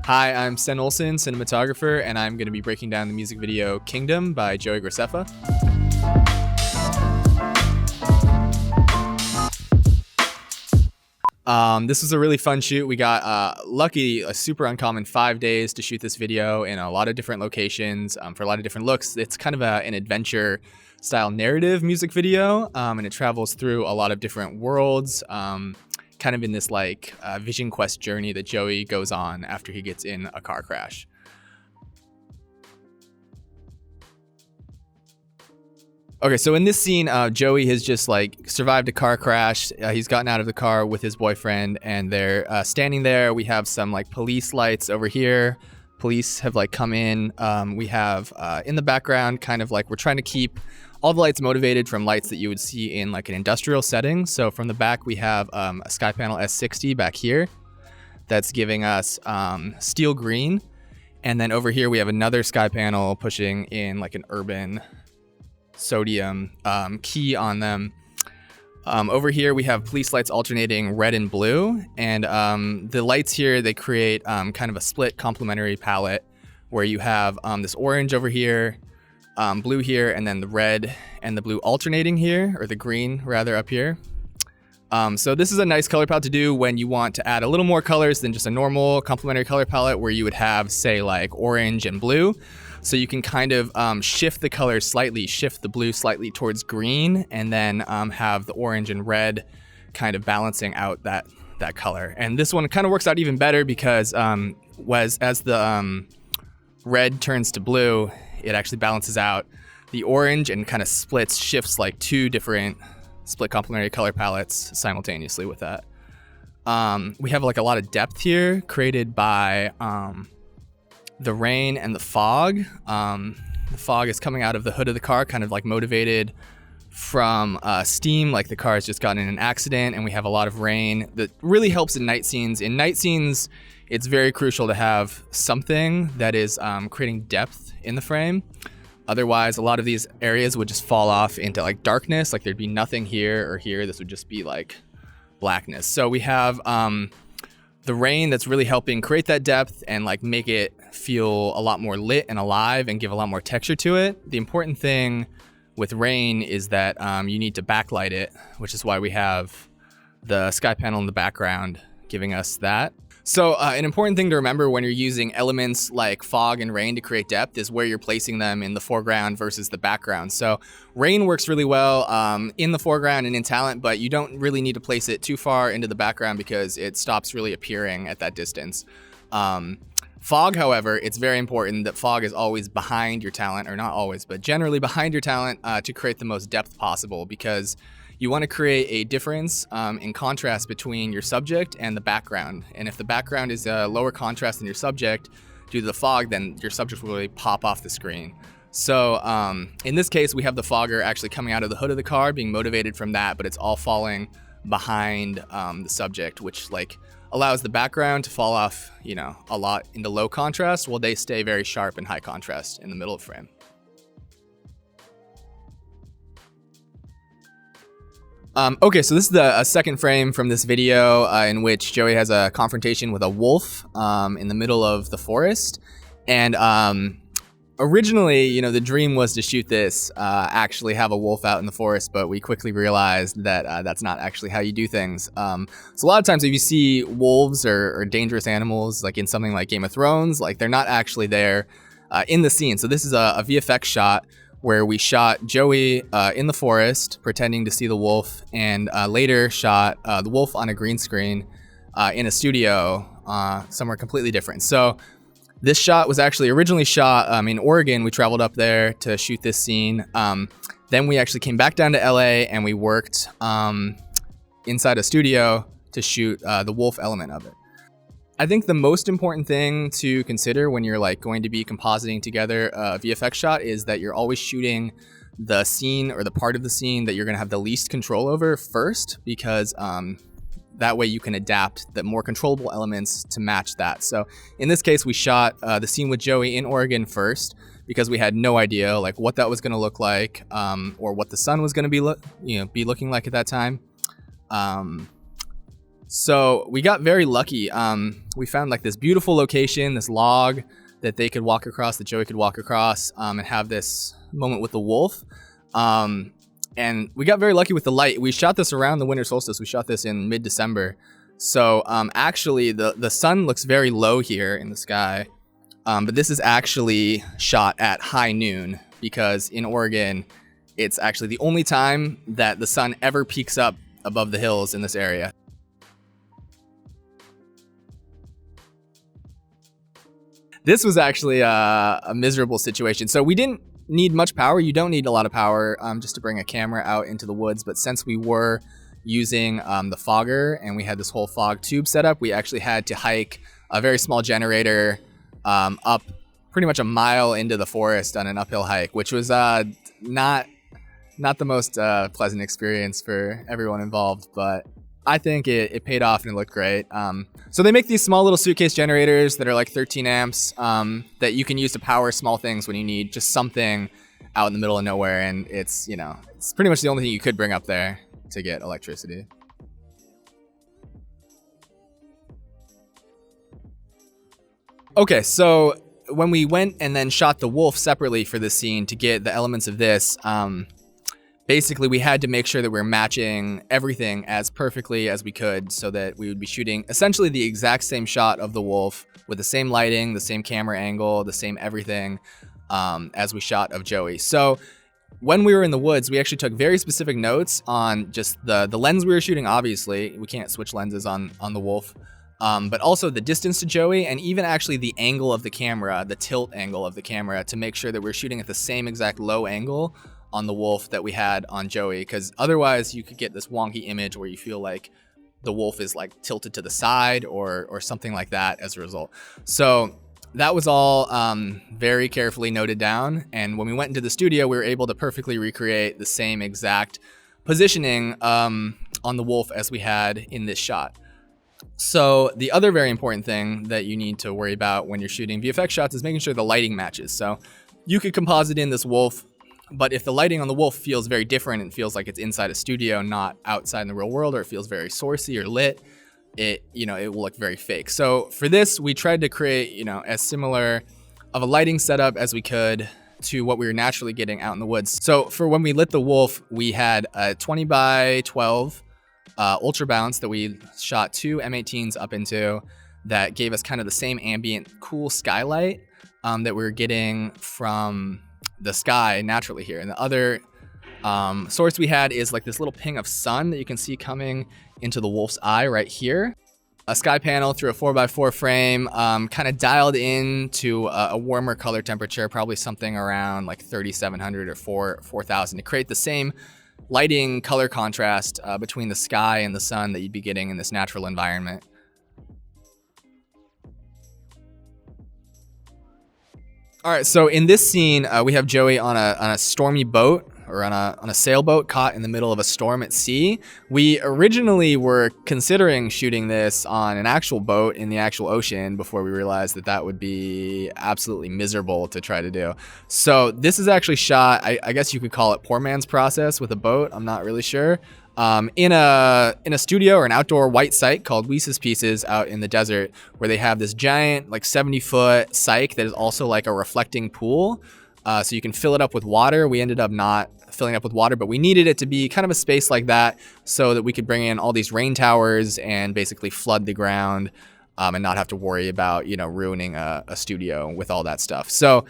Hi, I'm Sen Olsen, cinematographer, and I'm going to be breaking down the music video Kingdom by Joey Graceffa. This was a really fun shoot. We got lucky, a super uncommon 5 days to shoot this video in a lot of different locations for a lot of different looks. It's kind of an adventure style narrative music video, and it travels through a lot of different worlds, kind of in this like vision quest journey that Joey goes on after he gets in a car crash. Okay, so in this scene, Joey has just like survived a car crash. He's gotten out of the car with his boyfriend, and they're standing there. We have some like police lights over here. Police have like come in. We have in the background, kind of like we're trying to keep all the lights motivated from lights that you would see in like an industrial setting. So from the back, we have a Sky Panel S60 back here that's giving us steel green. And then over here, we have another Sky Panel pushing in like an urban sodium key on them. Over here, we have police lights alternating red and blue. And the lights here, they create kind of a split complementary palette where you have this orange over here, blue here, and then the red and the blue alternating here, or the green rather up here. So this is a nice color palette to do when you want to add a little more colors than just a normal complementary color palette where you would have, say, like orange and blue. So you can kind of shift the colors slightly, shift the blue slightly towards green, and then have the orange and red kind of balancing out that color. And this one kind of works out even better because as the red turns to blue, it actually balances out the orange and kind of shifts like two different split complementary color palettes simultaneously with that. We have like a lot of depth here created by the rain and the fog. The fog is coming out of the hood of the car, kind of like motivated from steam, like the car has just gotten in an accident, and we have a lot of rain that really helps in night scenes. In night scenes, it's very crucial to have something that is creating depth in the frame. Otherwise, a lot of these areas would just fall off into like darkness, like there'd be nothing here or here. This would just be like blackness. So we have the rain that's really helping create that depth and like make it feel a lot more lit and alive and give a lot more texture to it. The important thing with rain is that you need to backlight it, which is why we have the Sky Panel in the background giving us that. So an important thing to remember when you're using elements like fog and rain to create depth is where you're placing them in the foreground versus the background. So rain works really well in the foreground and in talent, but you don't really need to place it too far into the background because it stops really appearing at that distance. Fog, however, it's very important that fog is always behind your talent, or not always, but generally behind your talent to create the most depth possible, because you want to create a difference in contrast between your subject and the background. And if the background is a lower contrast than your subject due to the fog, then your subject will really pop off the screen. So in this case, we have the fogger actually coming out of the hood of the car, being motivated from that, but it's all falling behind the subject, which like allows the background to fall off, you know, a lot into low contrast while they stay very sharp and high contrast in the middle of the frame. Okay, so this is a second frame from this video in which Joey has a confrontation with a wolf in the middle of the forest. And originally, you know, the dream was to shoot this, actually have a wolf out in the forest, but we quickly realized that that's not actually how you do things. So a lot of times if you see wolves or dangerous animals, like in something like Game of Thrones, like they're not actually there in the scene. So this is a VFX shot where we shot Joey in the forest pretending to see the wolf, and later shot the wolf on a green screen in a studio somewhere completely different. So this shot was actually originally shot in Oregon. We traveled up there to shoot this scene. Then we actually came back down to LA and we worked inside a studio to shoot the wolf element of it. I think the most important thing to consider when you're like going to be compositing together a VFX shot is that you're always shooting the scene or the part of the scene that you're going to have the least control over first, because that way you can adapt the more controllable elements to match that. So in this case, we shot the scene with Joey in Oregon first because we had no idea like what that was going to look like or what the sun was going to be looking like at that time. So we got very lucky. We found like this beautiful location, this log that they could walk across, that Joey could walk across, and have this moment with the wolf. And we got very lucky with the light. We shot this around the winter solstice. We shot this in mid-December. So actually, the sun looks very low here in the sky. But this is actually shot at high noon, because in Oregon, it's actually the only time that the sun ever peaks up above the hills in this area. This was actually a miserable situation. So we didn't need much power. You don't need a lot of power just to bring a camera out into the woods. But since we were using the fogger and we had this whole fog tube set up, we actually had to hike a very small generator up pretty much a mile into the forest on an uphill hike, which was not the most pleasant experience for everyone involved, but I think it paid off and it looked great. So they make these small little suitcase generators that are like 13 amps that you can use to power small things when you need just something out in the middle of nowhere. And it's, it's pretty much the only thing you could bring up there to get electricity. Okay, so when we went and then shot the wolf separately for this scene to get the elements of this, basically we had to make sure that we were matching everything as perfectly as we could so that we would be shooting essentially the exact same shot of the wolf with the same lighting, the same camera angle, the same everything as we shot of Joey. So when we were in the woods, we actually took very specific notes on just the lens we were shooting. Obviously, we can't switch lenses on the wolf. But also the distance to Joey, and even actually the angle of the camera, the tilt angle of the camera, to make sure that we're shooting at the same exact low angle on the wolf that we had on Joey, because otherwise you could get this wonky image where you feel like the wolf is like tilted to the side or something like that as a result. So that was all very carefully noted down, and when we went into the studio, we were able to perfectly recreate the same exact positioning on the wolf as we had in this shot. So the other very important thing that you need to worry about when you're shooting VFX shots is making sure the lighting matches. So you could composite in this wolf, but if the lighting on the wolf feels very different and feels like it's inside a studio, not outside in the real world, or it feels very sourcey or lit, it will look very fake. So for this, we tried to create, as similar of a lighting setup as we could to what we were naturally getting out in the woods. So for when we lit the wolf, we had a 20 by 12 ultra bounce that we shot 2 M18s up into that gave us kind of the same ambient cool skylight that we were getting from the sky naturally here. And the other source we had is like this little ping of sun that you can see coming into the wolf's eye right here. A sky panel through a 4x4 frame, kind of dialed in to a warmer color temperature, probably something around like 3,700 or 4,000 to create the same lighting color contrast between the sky and the sun that you'd be getting in this natural environment. All right, so in this scene, we have Joey on a stormy boat, or on a sailboat caught in the middle of a storm at sea. We originally were considering shooting this on an actual boat in the actual ocean before we realized that would be absolutely miserable to try to do. So this is actually shot, I guess you could call it poor man's process with a boat. I'm not really sure. In a studio or an outdoor white site called Weese's Pieces out in the desert, where they have this giant like 70-foot cyc that is also like a reflecting pool. So you can fill it up with water. We ended up not filling up with water, but we needed it to be kind of a space like that so that we could bring in all these rain towers and basically flood the ground and not have to worry about, ruining a studio with all that stuff. So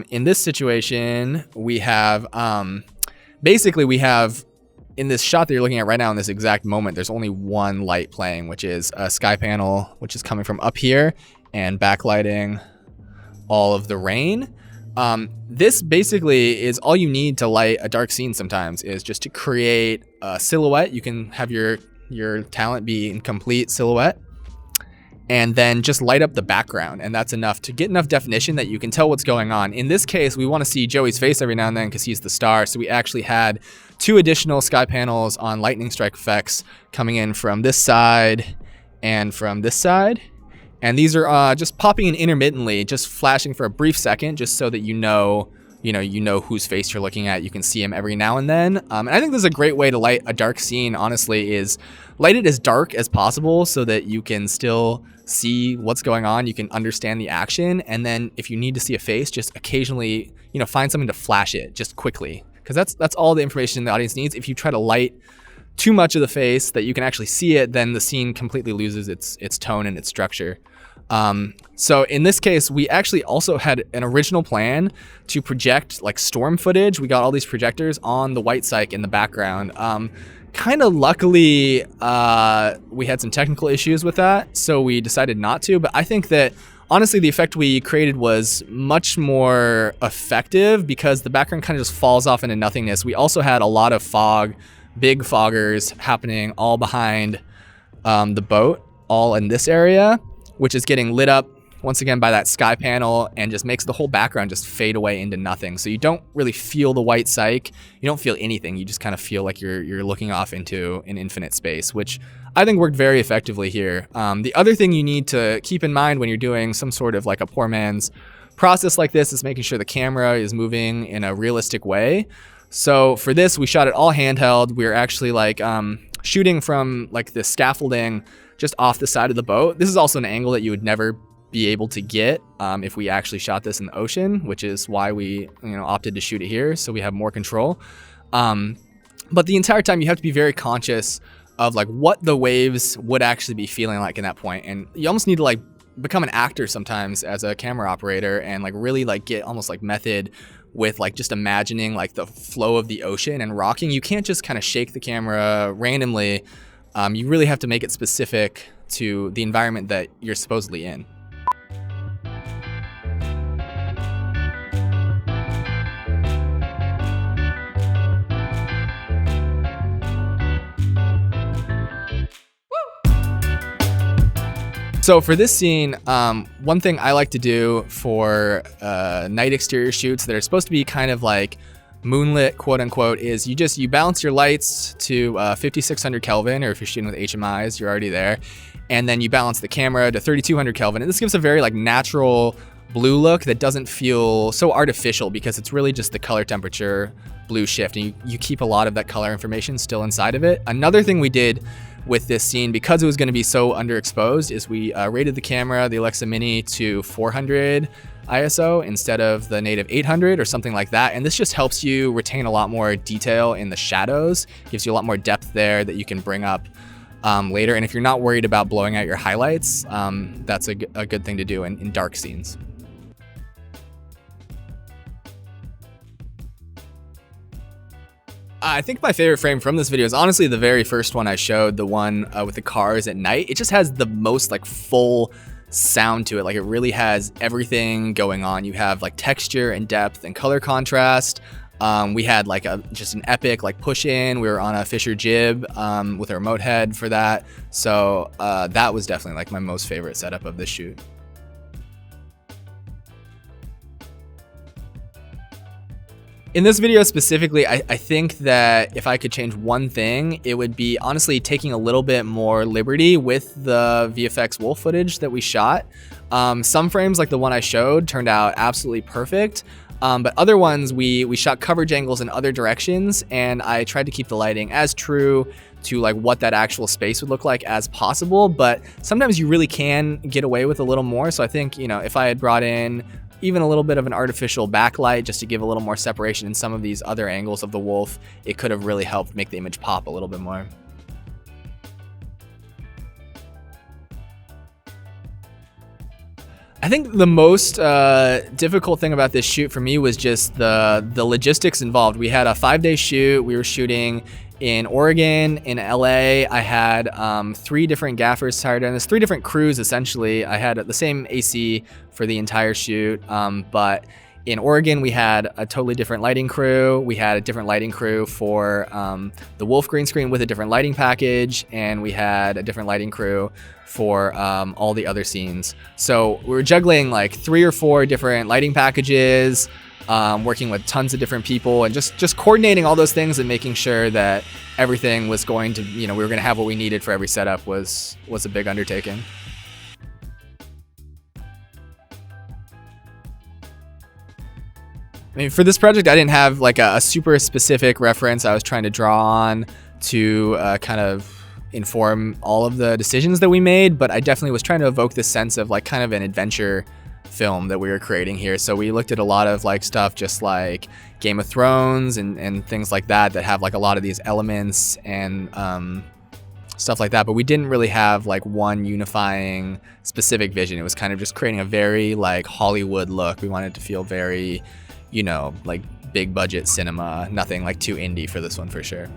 in this situation, we have, we have, in this shot that you're looking at right now in this exact moment, there's only one light playing, which is a sky panel, which is coming from up here and backlighting all of the rain. This basically is all you need to light a dark scene sometimes, is just to create a silhouette. You can have your talent be in complete silhouette and then just light up the background. And that's enough to get enough definition that you can tell what's going on. In this case, we want to see Joey's face every now and then because he's the star. So we actually had 2 additional sky panels on lightning strike effects coming in from this side and from this side. And these are just popping in intermittently, just flashing for a brief second, just so that you know whose face you're looking at. You can see him every now and then. And I think this is a great way to light a dark scene, honestly, is light it as dark as possible so that you can still see what's going on. You can understand the action. And then if you need to see a face, just occasionally, find something to flash it just quickly. Because that's all the information the audience needs. If you try to light too much of the face that you can actually see it, then the scene completely loses its tone and its structure. So in this case, we actually also had an original plan to project like storm footage. We got all these projectors on the white cyc in the background. Kind of luckily, we had some technical issues with that, so we decided not to. But I think that honestly, the effect we created was much more effective because the background kind of just falls off into nothingness. We also had a lot of fog, big foggers happening all behind the boat, all in this area, which is getting lit up once again by that sky panel and just makes the whole background just fade away into nothing. So you don't really feel the white cyc. You don't feel anything. You just kind of feel like you're looking off into an infinite space, which I think worked very effectively here. The other thing you need to keep in mind when you're doing some sort of like a poor man's process like this is making sure the camera is moving in a realistic way. So for this, we shot it all handheld. We were actually like shooting from like the scaffolding just off the side of the boat. This is also an angle that you would never be able to get if we actually shot this in the ocean, which is why we opted to shoot it here, so we have more control. But the entire time you have to be very conscious of like what the waves would actually be feeling like in that point, and you almost need to like become an actor sometimes as a camera operator and like really like get almost like method with like just imagining like the flow of the ocean and rocking. You can't just kind of shake the camera randomly. You really have to make it specific to the environment that you're supposedly in. So for this scene, one thing I like to do for night exterior shoots that are supposed to be kind of like moonlit, quote unquote, is you balance your lights to 5600 Kelvin, or if you're shooting with HMIs, you're already there. And then you balance the camera to 3200 Kelvin. And this gives a very like natural blue look that doesn't feel so artificial because it's really just the color temperature blue shift. And you keep a lot of that color information still inside of it. Another thing we did with this scene, because it was going to be so underexposed, is we rated the camera, the Alexa Mini, to 400 ISO instead of the native 800 or something like that. And this just helps you retain a lot more detail in the shadows, gives you a lot more depth there that you can bring up later. And if you're not worried about blowing out your highlights, that's a good thing to do in dark scenes. I think my favorite frame from this video is honestly the very first one I showed, the one with the cars at night. It just has the most like full sound to it. Like it really has everything going on. You have like texture and depth and color contrast. We had like just an epic like push in. We were on a Fisher jib with a remote head for that. So that was definitely like my most favorite setup of this shoot. In this video specifically, I think that if I could change one thing, it would be honestly taking a little bit more liberty with the VFX wolf footage that we shot. Some frames like the one I showed turned out absolutely perfect, but other ones we shot coverage angles in other directions, and I tried to keep the lighting as true to like what that actual space would look like as possible. But sometimes you really can get away with a little more. So I think, if I had brought in even a little bit of an artificial backlight just to give a little more separation in some of these other angles of the wolf, it could have really helped make the image pop a little bit more. I think the most difficult thing about this shoot for me was just the logistics involved. We had a 5-day shoot. We were shooting in Oregon, in LA. I had 3 different gaffers hired on this, 3 different crews essentially. I had the same AC for the entire shoot, but in Oregon we had a totally different lighting crew. We had a different lighting crew for the Wolf green screen with a different lighting package, and we had a different lighting crew for all the other scenes. So we were juggling like 3 or 4 different lighting packages, working with tons of different people, and just coordinating all those things and making sure that everything was going to, we were going to have what we needed for every setup was a big undertaking. I mean, for this project, I didn't have like a super specific reference I was trying to draw on to kind of inform all of the decisions that we made, but I definitely was trying to evoke this sense of like kind of an adventure film that we were creating here. So we looked at a lot of like stuff just like Game of Thrones and things like that have like a lot of these elements and stuff like that, but we didn't really have like one unifying specific vision. It was kind of just creating a very like Hollywood look. We wanted to feel very, like big budget cinema, nothing like too indie for this one for sure.